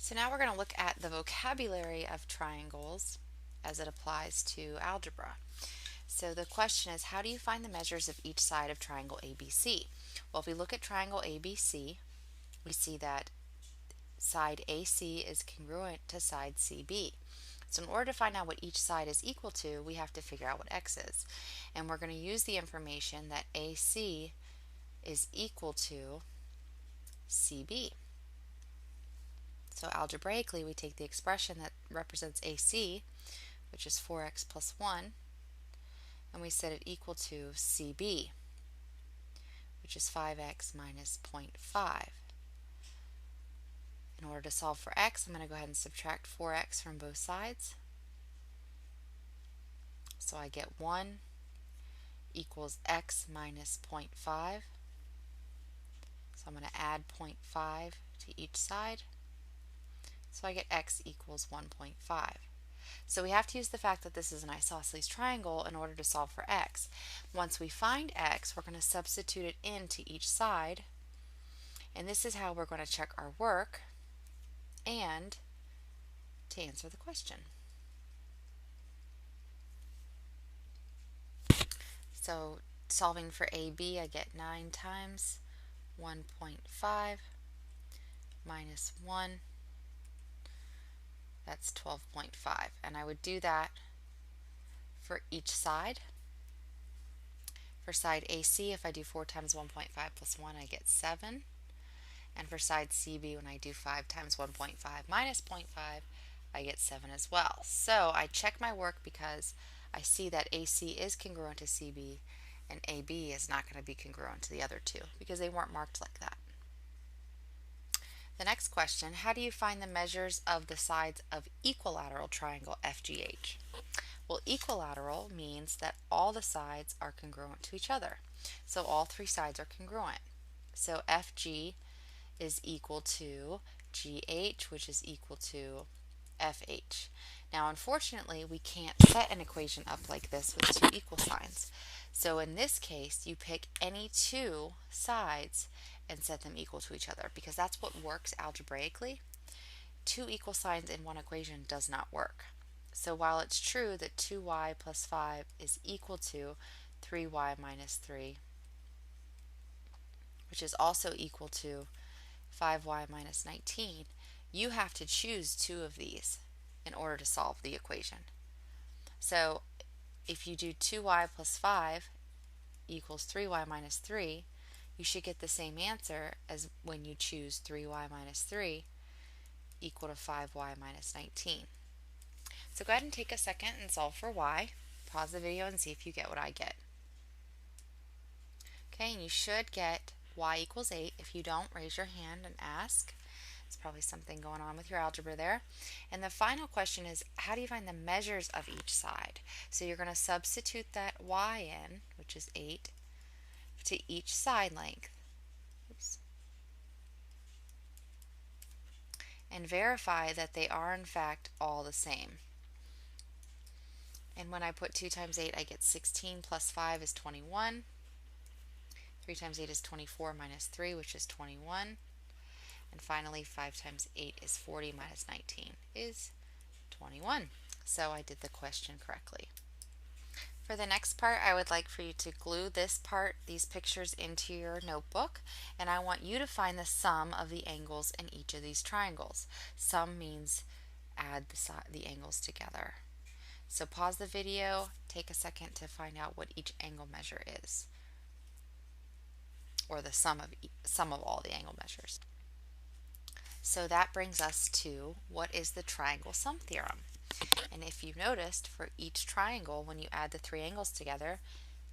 So now we're going to look at the vocabulary of triangles as it applies to algebra. So the question is, how do you find the measures of each side of triangle ABC? Well, if we look at triangle ABC, we see that side AC is congruent to side CB. So in order to find out what each side is equal to, we have to figure out what x is. And we're going to use the information that AC is equal to CB. So algebraically, we take the expression that represents AC, which is 4x plus 1, and we set it equal to CB, which is 5x minus 0.5. In order to solve for x, I'm going to go ahead and subtract 4x from both sides. So I get 1 equals x minus 0.5. So I'm going to add 0.5 to each side. So I get x equals 1.5. So we have to use the fact that this is an isosceles triangle in order to solve for x. Once we find x, we're going to substitute it into each side. And this is how we're going to check our work and to answer the question. So solving for AB, I get 9 times 1.5 minus 1. That's 12.5. And I would do that for each side. For side AC, if I do 4 times 1.5 plus 1, I get 7. And for side CB, when I do 5 times 1.5 minus 0.5, I get 7 as well. So I check my work because I see that AC is congruent to CB and AB is not going to be congruent to the other two because they weren't marked like that. The next question, how do you find the measures of the sides of equilateral triangle FGH? Well, equilateral means that all the sides are congruent to each other. So all three sides are congruent. So FG is equal to GH, which is equal to FH. Now, unfortunately, we can't set an equation up like this with two equal signs. So in this case, you pick any two sides and set them equal to each other because that's what works algebraically. Two equal signs in one equation does not work. So while it's true that 2y plus 5 is equal to 3y minus 3, which is also equal to 5y minus 19, you have to choose two of these in order to solve the equation. So if you do 2y plus 5 equals 3y minus 3, you should get the same answer as when you choose 3y minus 3 equal to 5y minus 19. So go ahead and take a second and solve for y. Pause the video and see if you get what I get. Okay, and you should get y equals 8. If you don't, raise your hand and ask. There's probably something going on with your algebra there. And the final question is, how do you find the measures of each side? So you're going to substitute that y in, which is 8, to each side length. Oops. And verify that they are in fact all the same. And when I put 2 times 8, I get 16 plus 5 is 21. 3 times 8 is 24 minus 3, which is 21. And finally, 5 times 8 is 40 minus 19 is 21. So I did the question correctly. For the next part, I would like for you to glue this part, these pictures, into your notebook, and I want you to find the sum of the angles in each of these triangles. Sum means add the angles together. So pause the video, take a second to find out what each angle measure is, or the sum of all the angle measures. So that brings us to what is the triangle sum theorem. And if you noticed, for each triangle, when you add the three angles together,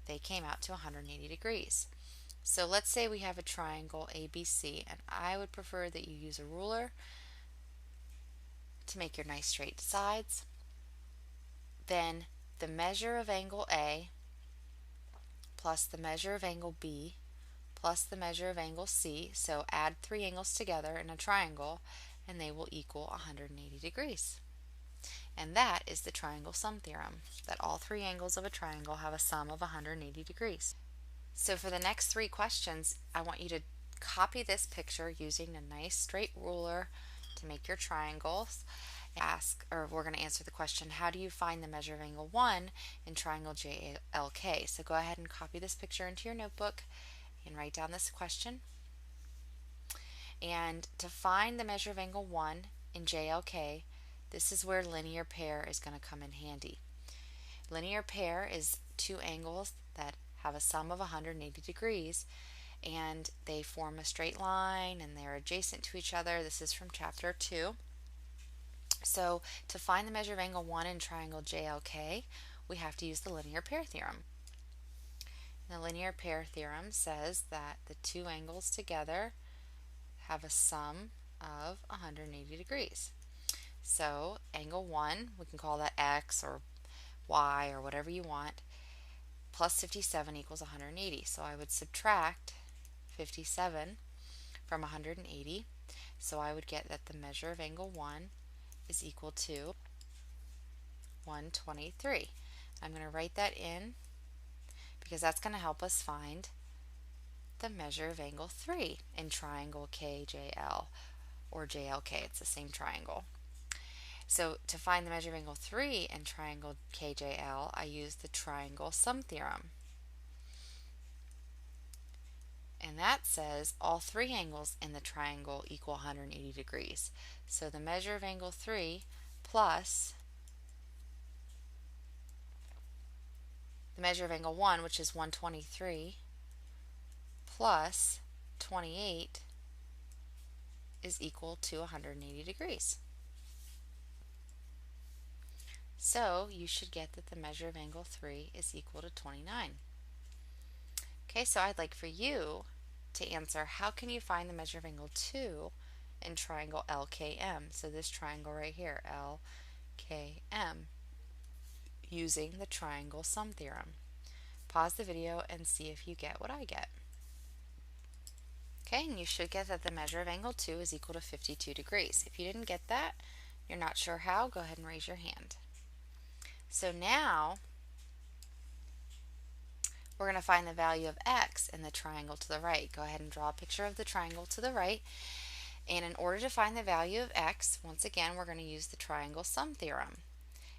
they came out to 180 degrees. So let's say we have a triangle ABC, and I would prefer that you use a ruler to make your nice straight sides. Then the measure of angle A plus the measure of angle B plus the measure of angle C, so add three angles together in a triangle and they will equal 180 degrees. And that is the triangle sum theorem, that all three angles of a triangle have a sum of 180 degrees. So for the next three questions, I want you to copy this picture using a nice straight ruler to make your triangles. We're going to answer the question, how do you find the measure of angle 1 in triangle JLK? So go ahead and copy this picture into your notebook and write down this question. And to find the measure of angle 1 in JLK, this is where linear pair is going to come in handy. Linear pair is two angles that have a sum of 180 degrees, and they form a straight line and they're adjacent to each other. This is from chapter 2. So to find the measure of angle 1 in triangle JLK, we have to use the linear pair theorem. The linear pair theorem says that the two angles together have a sum of 180 degrees. So angle 1, we can call that x or y or whatever you want, plus 57 equals 180. So I would subtract 57 from 180. So I would get that the measure of angle 1 is equal to 123. I'm going to write that in because that's going to help us find the measure of angle 3 in triangle KJL or JLK. It's the same triangle. So to find the measure of angle 3 in triangle KJL, I use the triangle sum theorem. And that says all three angles in the triangle equal 180 degrees. So the measure of angle 3 plus the measure of angle 1, which is 123, plus 28 is equal to 180 degrees. So you should get that the measure of angle 3 is equal to 29. Okay, so I'd like for you to answer, how can you find the measure of angle 2 in triangle LKM? So this triangle right here, LKM, using the triangle sum theorem. Pause the video and see if you get what I get. Okay, and you should get that the measure of angle 2 is equal to 52 degrees. If you didn't get that, you're not sure how, go ahead and raise your hand. So now we're going to find the value of x in the triangle to the right. Go ahead and draw a picture of the triangle to the right. And in order to find the value of x, once again, we're going to use the triangle sum theorem.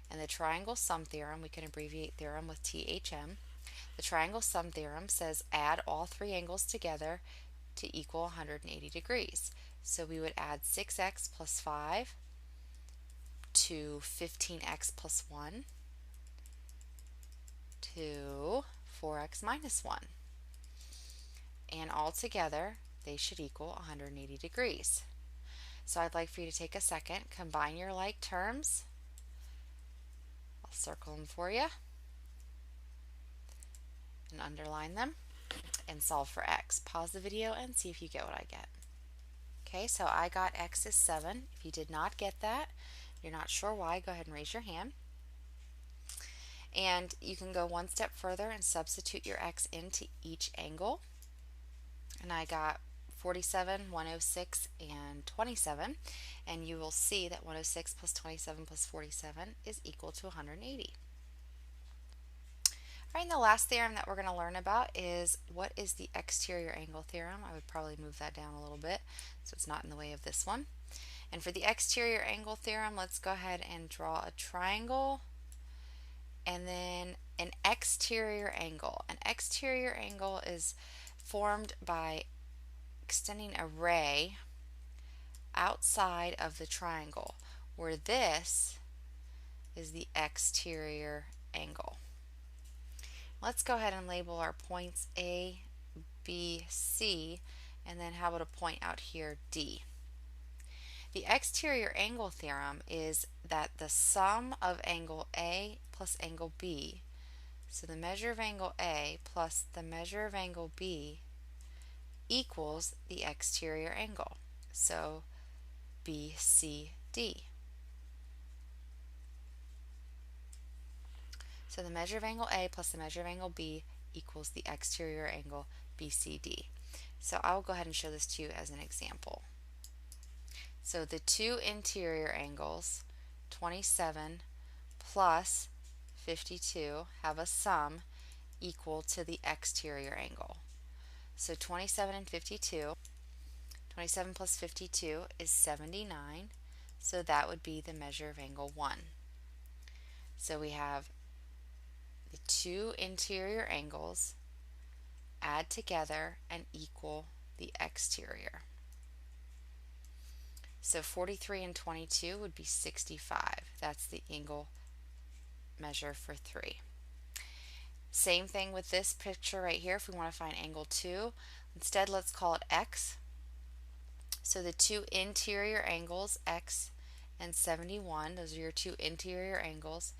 And the triangle sum theorem, we can abbreviate theorem with THM. The triangle sum theorem says add all three angles together to equal 180 degrees. So we would add 6x plus 5 to 15x plus 1 to 4x minus 1. And all together, they should equal 180 degrees. So I'd like for you to take a second, combine your like terms. I'll circle them for you and underline them and solve for x. Pause the video and see if you get what I get. Okay, so I got x is 7. If you did not get that, you're not sure why, go ahead and raise your hand. And you can go one step further and substitute your x into each angle. And I got 47, 106, and 27. And you will see that 106 plus 27 plus 47 is equal to 180. All right, and the last theorem that we're going to learn about is what is the exterior angle theorem. I would probably move that down a little bit so it's not in the way of this one. And for the exterior angle theorem, let's go ahead and draw a triangle and then an exterior angle. An exterior angle is formed by extending a ray outside of the triangle, where this is the exterior angle. Let's go ahead and label our points A, B, C, and then how about a point out here, D. The exterior angle theorem is that the sum of angle A plus angle B, so the measure of angle A plus the measure of angle B, equals the exterior angle. So BCD. So the measure of angle A plus the measure of angle B equals the exterior angle BCD. So I will go ahead and show this to you as an example. So the two interior angles, 27 plus 52, have a sum equal to the exterior angle. So 27 and 52, 27 plus 52 is 79, so that would be the measure of angle 1. So we have the two interior angles add together and equal the exterior. So 43 and 22 would be 65. That's the angle measure for 3. Same thing with this picture right here. If we want to find angle 2, instead let's call it x. So the two interior angles, x and 71, those are your two interior angles,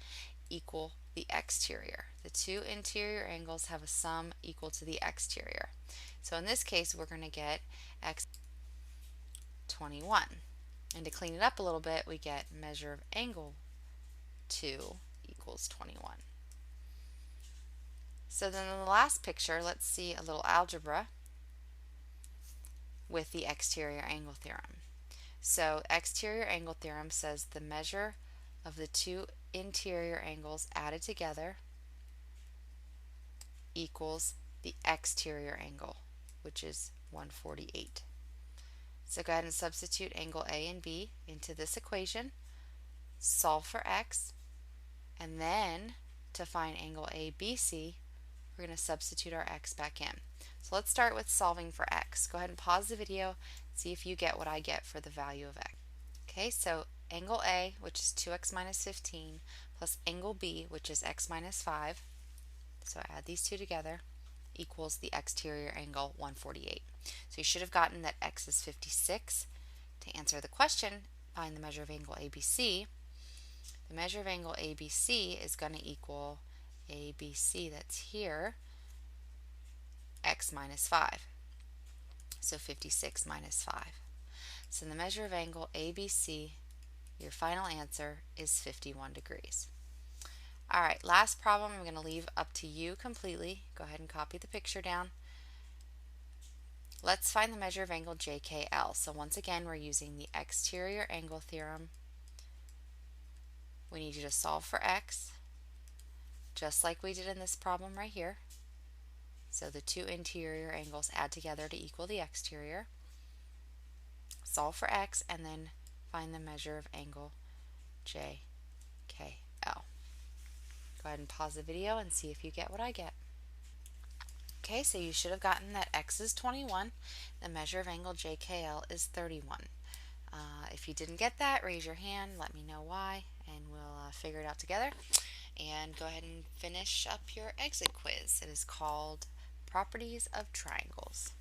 equal the exterior. The two interior angles have a sum equal to the exterior. So in this case, we're going to get x 21. And to clean it up a little bit, we get measure of angle 2 equals 21. So then in the last picture, let's see a little algebra with the exterior angle theorem. So exterior angle theorem says the measure of the two interior angles added together equals the exterior angle, which is 148. So go ahead and substitute angle A and B into this equation, solve for x, and then to find angle ABC, we're going to substitute our x back in. So let's start with solving for x. Go ahead and pause the video, see if you get what I get for the value of x. Okay, so angle A, which is 2x minus 15, plus angle B, which is x minus 5, so I add these two together, equals the exterior angle 148. So you should have gotten that x is 56. To answer the question, find the measure of angle ABC. The measure of angle ABC is going to equal ABC, that's here, x minus 5. So 56 minus 5. So the measure of angle ABC, your final answer, is 51 degrees. Alright, last problem I'm going to leave up to you completely. Go ahead and copy the picture down. Let's find the measure of angle JKL. So once again, we're using the exterior angle theorem. We need you to solve for x, just like we did in this problem right here. So the two interior angles add together to equal the exterior. Solve for x and then find the measure of angle JKL. Go ahead and pause the video and see if you get what I get. Okay, so you should have gotten that x is 21, the measure of angle JKL is 31. If you didn't get that, raise your hand, let me know why, and we'll figure it out together. And go ahead and finish up your exit quiz. It is called Properties of Triangles.